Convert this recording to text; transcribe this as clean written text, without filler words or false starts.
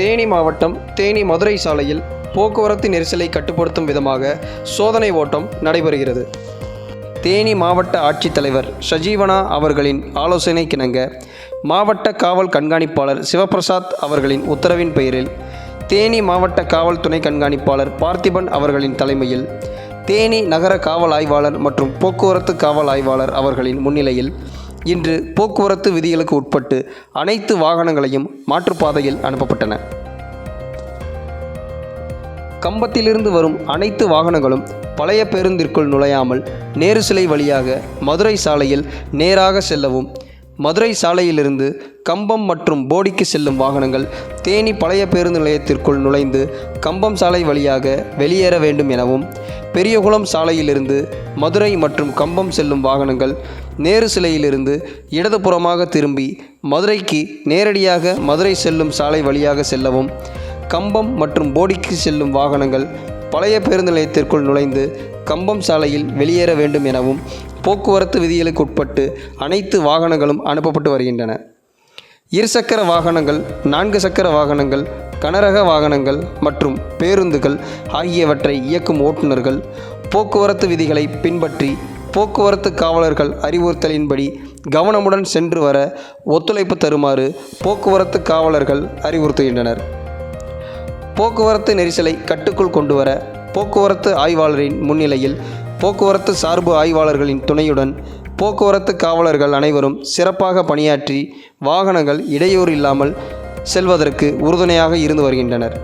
தேனி மாவட்டம் தேனி மதுரை சாலையில் போக்குவரத்து நெரிசலை கட்டுப்படுத்தும் விதமாக சோதனை ஓட்டம் நடைபெறுகிறது. தேனி மாவட்ட ஆட்சித்தலைவர் சஜீவனா அவர்களின் ஆலோசனைக்கிணங்க மாவட்ட காவல் கண்காணிப்பாளர் சிவபிரசாத் அவர்களின் உத்தரவின் பெயரில் தேனி மாவட்ட காவல் துணை கண்காணிப்பாளர் பார்த்திபன் அவர்களின் தலைமையில் தேனி நகர காவல் ஆய்வாளர் மற்றும் போக்குவரத்து காவல் ஆய்வாளர் அவர்களின் முன்னிலையில் இன்று போக்குவரத்து விதிகளுக்கு உட்பட்டு அனைத்து வாகனங்களையும் மாற்றுப்பாதையில் அனுப்பப்பட்டன. கம்பத்திலிருந்து வரும் அனைத்து வாகனங்களும் பழைய பேருந்திற்குள் நுழையாமல் நேரு சிலை வழியாக மதுரை சாலையில் நேராக செல்லவும், மதுரை சாலையிலிருந்து கம்பம் மற்றும் போடிக்கு செல்லும் வாகனங்கள் தேனி பழைய பேருந்து நிலையத்திற்குள் நுழைந்து கம்பம் சாலை வழியாக வெளியேற வேண்டும் எனவும், பெரியகுளம் சாலையிலிருந்து மதுரை மற்றும் கம்பம் செல்லும் வாகனங்கள் நேரு சிலையிலிருந்து இடதுபுறமாக திரும்பி மதுரைக்கு நேரடியாக மதுரை செல்லும் சாலை வழியாக செல்லவும், கம்பம் மற்றும் போடிக்கு செல்லும் வாகனங்கள் பழைய பேருந்து நிலையத்திற்குள் நுழைந்து கம்பம் சாலையில் வெளியேற வேண்டும் எனவும் போக்குவரத்து விதிகளுக்கு உட்பட்டு அனைத்து வாகனங்களும் அனுப்பப்பட்டு வருகின்றன. இருசக்கர வாகனங்கள், 4 சக்கர வாகனங்கள், கனரக வாகனங்கள் மற்றும் பேருந்துகள் ஆகியவற்றை இயக்கும் ஓட்டுநர்கள் போக்குவரத்து விதிகளை பின்பற்றி போக்குவரத்து காவலர்கள் அறிவுறுத்தலின்படி கவனமுடன் சென்று வர ஒத்துழைப்பு தருமாறு போக்குவரத்து காவலர்கள் அறிவுறுத்துகின்றனர். போக்குவரத்து நெரிசலை கட்டுக்குள் கொண்டுவர போக்குவரத்து ஆய்வாளரின் முன்னிலையில் போக்குவரத்து சார்பு ஆய்வாளர்களின் துணையுடன் போக்குவரத்து காவலர்கள் அனைவரும் சிறப்பாக பணியாற்றி வாகனங்கள் இடையூறு இல்லாமல் செல்வதற்கு உறுதுணையாக இருந்து வருகின்றனர்.